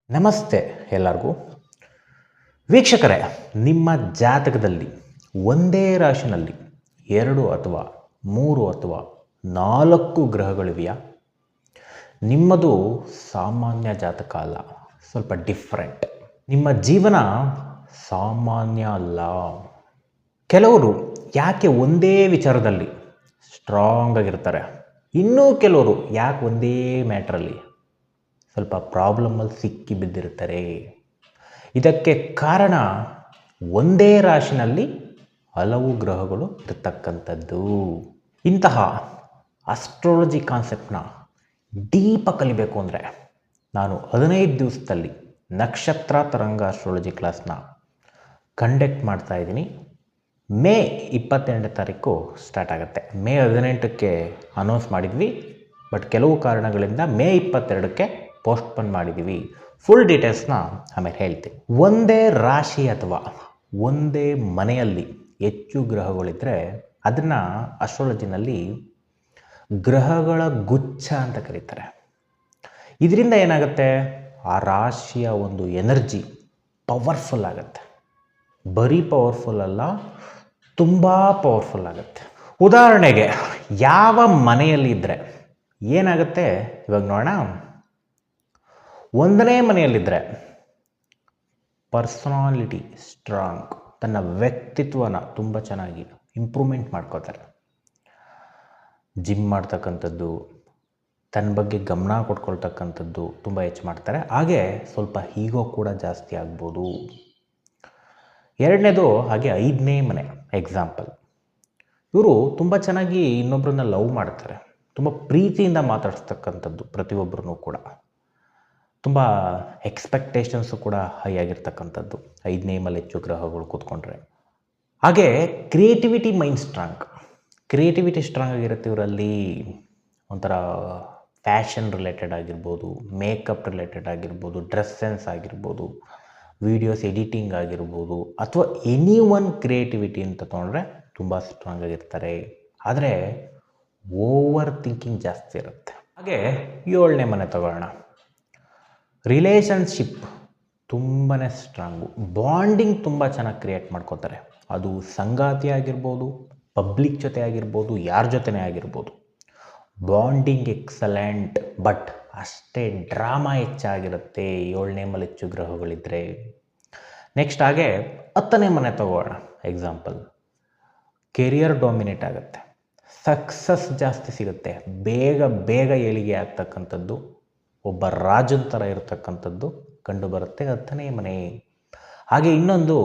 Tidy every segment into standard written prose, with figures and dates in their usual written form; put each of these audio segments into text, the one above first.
ನಮಸ್ತೆ ಎಲ್ಲರಿಗೂ. ವೀಕ್ಷಕರೇ, ನಿಮ್ಮ ಜಾತಕದಲ್ಲಿ ಒಂದೇ ರಾಶಿನಲ್ಲಿ 2 ಅಥವಾ 3 ಅಥವಾ 4 ಗ್ರಹಗಳಿವೆಯಾ? ನಿಮ್ಮದು ಸಾಮಾನ್ಯ ಜಾತಕ ಅಲ್ಲ, ಸ್ವಲ್ಪ ಡಿಫ್ರೆಂಟ್. ನಿಮ್ಮ ಜೀವನ ಸಾಮಾನ್ಯ ಅಲ್ಲ. ಕೆಲವರು ಯಾಕೆ ಒಂದೇ ವಿಚಾರದಲ್ಲಿ ಸ್ಟ್ರಾಂಗ್ ಆಗಿರ್ತಾರೆ, ಇನ್ನೂ ಕೆಲವರು ಯಾಕೆ ಒಂದೇ ಮ್ಯಾಟ್ರಲ್ಲಿ ಸ್ವಲ್ಪ ಪ್ರಾಬ್ಲಮ್ಮಲ್ಲಿ ಸಿಕ್ಕಿ ಬಿದ್ದಿರ್ತಾರೆ. ಇದಕ್ಕೆ ಕಾರಣ ಒಂದೇ ರಾಶಿನಲ್ಲಿ ಹಲವು ಗ್ರಹಗಳು ಇರತಕ್ಕಂಥದ್ದು. ಇಂತಹ ಅಸ್ಟ್ರಾಲಜಿ ಕಾನ್ಸೆಪ್ಟ್ನ ಡೀಪಾಗಿ ಕಲಿಬೇಕು ಅಂದರೆ ನಾನು 15 ದಿವಸದಲ್ಲಿ ನಕ್ಷತ್ರ ತರಂಗ ಅಸ್ಟ್ರಾಲಜಿ ಕ್ಲಾಸ್ನ ಕಂಡಕ್ಟ್ ಮಾಡ್ತಾ ಇದ್ದೀನಿ. ಮೇ 22ನೇ ತಾರೀಕು ಸ್ಟಾರ್ಟ್ ಆಗುತ್ತೆ. ಮೇ 18ಕ್ಕೆ ಅನೌನ್ಸ್ ಮಾಡಿದ್ವಿ, ಬಟ್ ಕೆಲವು ಕಾರಣಗಳಿಂದ ಮೇ 22ಕ್ಕೆ ಪೋಸ್ಟ್ಪೋನ್ ಮಾಡಿದ್ದೀವಿ. ಫುಲ್ ಡೀಟೇಲ್ಸ್ನ ಆಮೇಲೆ ಹೇಳ್ತೀನಿ. ಒಂದೇ ರಾಶಿ ಅಥವಾ ಒಂದೇ ಮನೆಯಲ್ಲಿ ಹೆಚ್ಚು ಗ್ರಹಗಳಿದ್ದರೆ ಅದನ್ನು ಅಸ್ಟ್ರಾಲಜಿನಲ್ಲಿ ಗ್ರಹಗಳ ಗುಚ್ಛ ಅಂತ ಕರೀತಾರೆ. ಇದರಿಂದ ಏನಾಗುತ್ತೆ, ಆ ರಾಶಿಯ ಒಂದು ಎನರ್ಜಿ ಪವರ್ಫುಲ್ ಆಗುತ್ತೆ. ಬರೀ ಪವರ್ಫುಲ್ ಅಲ್ಲ, ತುಂಬ ಪವರ್ಫುಲ್ ಆಗುತ್ತೆ. ಉದಾಹರಣೆಗೆ ಯಾವ ಮನೆಯಲ್ಲಿ ಇದ್ದರೆ ಏನಾಗುತ್ತೆ ಇವಾಗ ನೋಡೋಣ. 1ನೇ ಮನೆಯಲ್ಲಿದ್ದರೆ ಪರ್ಸನಾಲಿಟಿ ಸ್ಟ್ರಾಂಗ್, ತನ್ನ ವ್ಯಕ್ತಿತ್ವನ ತುಂಬ ಚೆನ್ನಾಗಿ ಇಂಪ್ರೂವ್ಮೆಂಟ್ ಮಾಡ್ಕೋತಾರೆ. ಜಿಮ್ ಮಾಡ್ತಕ್ಕಂಥದ್ದು, ತನ್ನ ಬಗ್ಗೆ ಗಮನ ಕೊಟ್ಕೊಳ್ತಕ್ಕಂಥದ್ದು ತುಂಬ ಹೆಚ್ಚು ಮಾಡ್ತಾರೆ. ಹಾಗೆ ಸ್ವಲ್ಪ ಈಗೋ ಕೂಡ ಜಾಸ್ತಿ ಆಗ್ಬೋದು. 2ನೇದು ಹಾಗೆ 5ನೇ ಮನೆ ಎಕ್ಸಾಂಪಲ್. ಇವರು ತುಂಬ ಚೆನ್ನಾಗಿ ಇನ್ನೊಬ್ಬರನ್ನ ಲವ್ ಮಾಡ್ತಾರೆ, ತುಂಬ ಪ್ರೀತಿಯಿಂದ ಮಾತಾಡಿಸ್ತಕ್ಕಂಥದ್ದು ಪ್ರತಿಯೊಬ್ಬರೂ ಕೂಡ. ತುಂಬ ಎಕ್ಸ್ಪೆಕ್ಟೇಷನ್ಸು ಕೂಡ ಹೈ ಆಗಿರ್ತಕ್ಕಂಥದ್ದು 5ನೇ ಮನೆ ಹೆಚ್ಚು ಗ್ರಹಗಳು ಕೂತ್ಕೊಂಡ್ರೆ. ಹಾಗೆ creativity mind strong, creativity strong ಆಗಿರುತ್ತೆ ಇವರಲ್ಲಿ. ಒಂಥರ ಫ್ಯಾಷನ್ ರಿಲೇಟೆಡ್ ಆಗಿರ್ಬೋದು, ಮೇಕಪ್ ರಿಲೇಟೆಡ್ ಆಗಿರ್ಬೋದು, ಡ್ರೆಸ್ ಸೆನ್ಸ್ ಆಗಿರ್ಬೋದು, ವೀಡಿಯೋಸ್ ಎಡಿಟಿಂಗ್ ಆಗಿರ್ಬೋದು, ಅಥವಾ ಎನಿ ಒನ್ ಕ್ರಿಯೇಟಿವಿಟಿ ಅಂತ ತೊಗೊಂಡ್ರೆ ತುಂಬ ಸ್ಟ್ರಾಂಗ್ ಆಗಿರ್ತಾರೆ. ಆದರೆ ಓವರ್ ಥಿಂಕಿಂಗ್ ಜಾಸ್ತಿ ಇರುತ್ತೆ. ಹಾಗೆ 7ನೇ ಮನೆ ತಗೊಳ್ಳೋಣ. ರಿಲೇಷನ್ಶಿಪ್ ತುಂಬಾ ಸ್ಟ್ರಾಂಗು, ಬಾಂಡಿಂಗ್ ತುಂಬ ಚೆನ್ನಾಗಿ ಕ್ರಿಯೇಟ್ ಮಾಡ್ಕೋತಾರೆ. ಅದು ಸಂಗಾತಿ ಆಗಿರ್ಬೋದು, ಪಬ್ಲಿಕ್ ಜೊತೆ ಆಗಿರ್ಬೋದು, ಯಾರ ಜೊತೆನೇ ಆಗಿರ್ಬೋದು. ಬಾಂಡಿಂಗ್ ಎಕ್ಸಲೆಂಟ್, ಬಟ್ ಅಷ್ಟೇ ಡ್ರಾಮಾ ಹೆಚ್ಚಾಗಿರುತ್ತೆ 7ನೇ ಮನೆ ಹೆಚ್ಚು ಗ್ರಹಗಳಿದ್ದರೆ. ನೆಕ್ಸ್ಟ್ ಹಾಗೆ 10ನೇ ಮನೆ ತಗೋಣ ಎಕ್ಸಾಂಪಲ್. ಕೆರಿಯರ್ ಡಾಮಿನೇಟ್ ಆಗುತ್ತೆ, ಸಕ್ಸಸ್ ಜಾಸ್ತಿ ಸಿಗುತ್ತೆ, ಬೇಗ ಏಳಿಗೆ ಆಗ್ತಕ್ಕಂಥದ್ದು, ಒಬ್ಬ ರಾಜನ ಥರ ಇರತಕ್ಕಂಥದ್ದು ಕಂಡು ಬರುತ್ತೆ 10ನೇ ಮನೆ. ಹಾಗೆ ಇನ್ನೊಂದು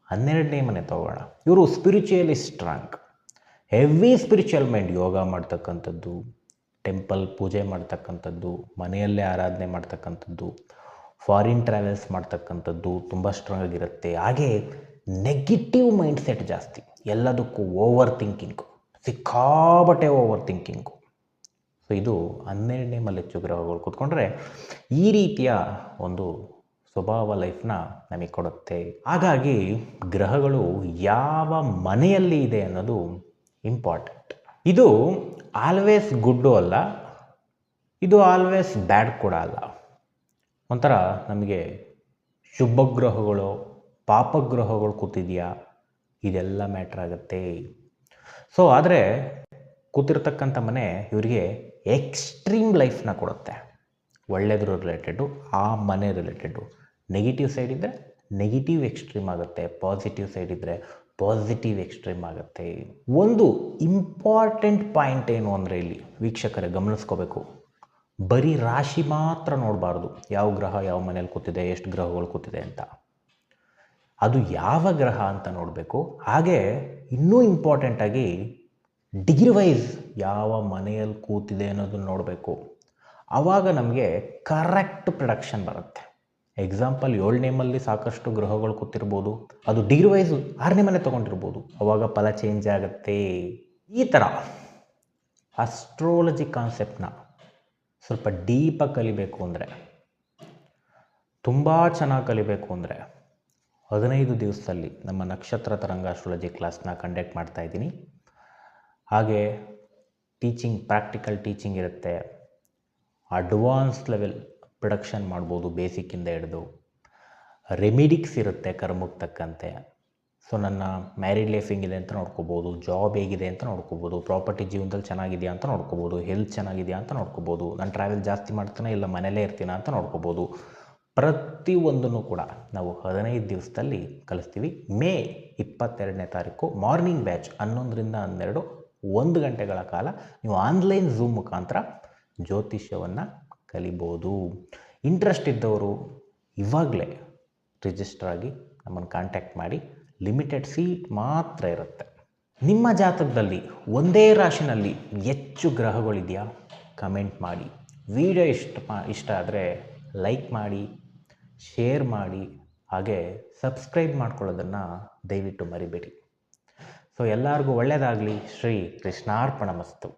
12ನೇ ಮನೆ ತಗೋಣ. ಇವರು spiritually strong, heavy spiritual mind, ಯೋಗ ಮಾಡ್ತಕ್ಕಂಥದ್ದು, ಟೆಂಪಲ್ ಪೂಜೆ ಮಾಡ್ತಕ್ಕಂಥದ್ದು, ಮನೆಯಲ್ಲೇ ಆರಾಧನೆ ಮಾಡ್ತಕ್ಕಂಥದ್ದು, ಫಾರಿನ್ ಟ್ರಾವೆಲ್ಸ್ ಮಾಡ್ತಕ್ಕಂಥದ್ದು ತುಂಬ ಸ್ಟ್ರಾಂಗ್ ಆಗಿರುತ್ತೆ. ಹಾಗೆ ನೆಗೆಟಿವ್ ಮೈಂಡ್ಸೆಟ್ ಜಾಸ್ತಿ, ಎಲ್ಲದಕ್ಕೂ ಓವರ್ ಥಿಂಕಿಂಗು, ಸಿಕ್ಕಾಬಟ್ಟೆ ಓವರ್ ಥಿಂಕಿಂಗು. ಸೊ ಇದು 12ನೇ ಮನೆ ಹೆಚ್ಚು ಗ್ರಹಗಳು ಕೂತ್ಕೊಂಡ್ರೆ ಈ ರೀತಿಯ ಒಂದು ಸ್ವಭಾವ ಲೈಫ್ನ ನಮಗೆ ಕೊಡುತ್ತೆ. ಹಾಗಾಗಿ ಗ್ರಹಗಳು ಯಾವ ಮನೆಯಲ್ಲಿ ಇದೆ ಅನ್ನೋದು ಇಂಪಾರ್ಟೆಂಟ್. ಇದು ಆಲ್ವೇಸ್ ಗುಡ್ಡು ಅಲ್ಲ, ಇದು ಆಲ್ವೇಸ್ ಬ್ಯಾಡ್ ಕೂಡ ಅಲ್ಲ. ಒಂಥರ ನಮಗೆ ಶುಭ ಗ್ರಹಗಳು ಪಾಪಗ್ರಹಗಳು ಕೂತಿದೆಯಾ ಇದೆಲ್ಲ ಮ್ಯಾಟ್ರ್ ಆಗುತ್ತೆ. ಸೊ ಆದರೆ ಕೂತಿರ್ತಕ್ಕಂಥ ಮನೆ ಇವರಿಗೆ ಎಕ್ಸ್ಟ್ರೀಮ್ ಲೈಫ್ನ ಕೊಡುತ್ತೆ. ಒಳ್ಳೆಯದ್ರ ರಿಲೇಟೆಡು, ಆ ಮನೆ ರಿಲೇಟೆಡು. ನೆಗೆಟಿವ್ ಸೈಡ್ ಇದ್ದರೆ ನೆಗೆಟಿವ್ ಎಕ್ಸ್ಟ್ರೀಮ್ ಆಗುತ್ತೆ, ಪಾಸಿಟಿವ್ ಸೈಡ್ ಇದ್ದರೆ ಪಾಸಿಟಿವ್ ಎಕ್ಸ್ಟ್ರೀಮ್ ಆಗುತ್ತೆ. ಒಂದು ಇಂಪಾರ್ಟೆಂಟ್ ಪಾಯಿಂಟ್ ಏನು ಅಂದರೆ ಇಲ್ಲಿ ವೀಕ್ಷಕರೇ ಗಮನಿಸ್ಕೋಬೇಕು, ಬರೀ ರಾಶಿ ಮಾತ್ರ ನೋಡಬಾರ್ದು, ಯಾವ ಗ್ರಹ ಯಾವ ಮನೇಲಿ ಕೂತಿದೆ, ಎಷ್ಟು ಗ್ರಹಗಳು ಕೂತಿದೆ ಅಂತ. ಅದು ಯಾವ ಗ್ರಹ ಅಂತ ನೋಡಬೇಕು. ಹಾಗೆ ಇನ್ನೂ ಇಂಪಾರ್ಟೆಂಟಾಗಿ ಡಿಗ್ರಿ ವೈಸ್ ಯಾವ ಮನೆಯಲ್ಲಿ ಕೂತಿದೆ ಅನ್ನೋದನ್ನು ನೋಡಬೇಕು. ಆವಾಗ ನಮಗೆ ಕರೆಕ್ಟ್ ಪ್ರೊಡಕ್ಷನ್ ಬರುತ್ತೆ. ಎಕ್ಸಾಂಪಲ್ 7ನೇ ಮನೆಯಲ್ಲಿ ಸಾಕಷ್ಟು ಗ್ರಹಗಳು ಕೂತಿರ್ಬೋದು, ಅದು ಡಿಗ್ರಿ ವೈಸು 6ನೇ ಮನೆ ತೊಗೊಂಡಿರ್ಬೋದು, ಆವಾಗ ಫಲ ಚೇಂಜ್ ಆಗುತ್ತೆ. ಈ ಥರ ಅಸ್ಟ್ರಾಲಜಿ ಕಾನ್ಸೆಪ್ಟ್ನ ಸ್ವಲ್ಪ ಡೀಪಾಗಿ ಕಲಿಬೇಕು ಅಂದರೆ, ತುಂಬ ಚೆನ್ನಾಗಿ ಕಲಿಬೇಕು ಅಂದರೆ 15 ದಿವಸದಲ್ಲಿ ನಮ್ಮ ನಕ್ಷತ್ರ ತರಂಗ ಅಸ್ಟ್ರಾಲಜಿ ಕ್ಲಾಸ್ನ ಕಂಡಕ್ಟ್ ಮಾಡ್ತಾಯಿದ್ದೀನಿ. ಹಾಗೆ ಟೀಚಿಂಗ್, ಪ್ರಾಕ್ಟಿಕಲ್ ಟೀಚಿಂಗ್ ಇರುತ್ತೆ, ಅಡ್ವಾನ್ಸ್ ಲೆವೆಲ್ ಪ್ರೊಡಕ್ಷನ್ ಮಾಡ್ಬೋದು ಬೇಸಿಕ್ಕಿಂದ ಹಿಡಿದು. ರೆಮಿಡಿಕ್ಸ್ ಇರುತ್ತೆ ಕರ್ಮಕ್ಕೆ ತಕ್ಕಂತೆ. ಸೊ ನನ್ನ ಮ್ಯಾರಿಡ್ ಲೈಫ್ ಹೆಂಗಿದೆ ಅಂತ ನೋಡ್ಕೋಬೋದು, ಜಾಬ್ ಹೇಗಿದೆ ಅಂತ ನೋಡ್ಕೋಬೋದು, ಪ್ರಾಪರ್ಟಿ ಜೀವನದಲ್ಲಿ ಚೆನ್ನಾಗಿದೆಯಾ ಅಂತ ನೋಡ್ಕೋಬೋದು, ಹೆಲ್ತ್ ಚೆನ್ನಾಗಿದೆಯಾ ಅಂತ ನೋಡ್ಕೋಬೋದು, ನಾನು ಟ್ರಾವೆಲ್ ಜಾಸ್ತಿ ಮಾಡ್ತಾನೆ ಇಲ್ಲ ಮನೇಲೇ ಇರ್ತೀನ ಅಂತ ನೋಡ್ಕೋಬೋದು. ಪ್ರತಿಯೊಂದನ್ನು ಕೂಡ ನಾವು 15 ದಿವಸದಲ್ಲಿ ಕಲಿಸ್ತೀವಿ. ಮೇ 22ನೇ ತಾರೀಕು ಮಾರ್ನಿಂಗ್ ಬ್ಯಾಚ್ 11ರಿಂದ 12 1 ಗಂಟೆಗಳ ಕಾಲ ನೀವು ಆನ್ಲೈನ್ ಝೂಮ್ ಮುಖಾಂತರ ಜ್ಯೋತಿಷ್ಯವನ್ನು ಕಲಿಬೋದು. ಇಂಟ್ರೆಸ್ಟ್ ಇದ್ದವರು ಇವಾಗಲೇ ರಿಜಿಸ್ಟರ್ ಆಗಿ ನಮ್ಮನ್ನು ಕಾಂಟ್ಯಾಕ್ಟ್ ಮಾಡಿ. ಲಿಮಿಟೆಡ್ ಸೀಟ್ ಮಾತ್ರ ಇರುತ್ತೆ. ನಿಮ್ಮ ಜಾತಕದಲ್ಲಿ ಒಂದೇ ರಾಶಿನಲ್ಲಿ ಹೆಚ್ಚು ಗ್ರಹಗಳಿದೆಯಾ? ಕಮೆಂಟ್ ಮಾಡಿ. ವಿಡಿಯೋ ಇಷ್ಟ ಆದರೆ ಲೈಕ್ ಮಾಡಿ, ಶೇರ್ ಮಾಡಿ, ಹಾಗೆ ಸಬ್ಸ್ಕ್ರೈಬ್ ಮಾಡ್ಕೊಳ್ಳೋದನ್ನು ದಯವಿಟ್ಟು ಮರಿಬೇಡಿ. ಸೊ ಎಲ್ಲರಿಗೂ ಒಳ್ಳೆಯದಾಗಲಿ. ಶ್ರೀ ಕೃಷ್ಣಾರ್ಪಣಮಸ್ತು.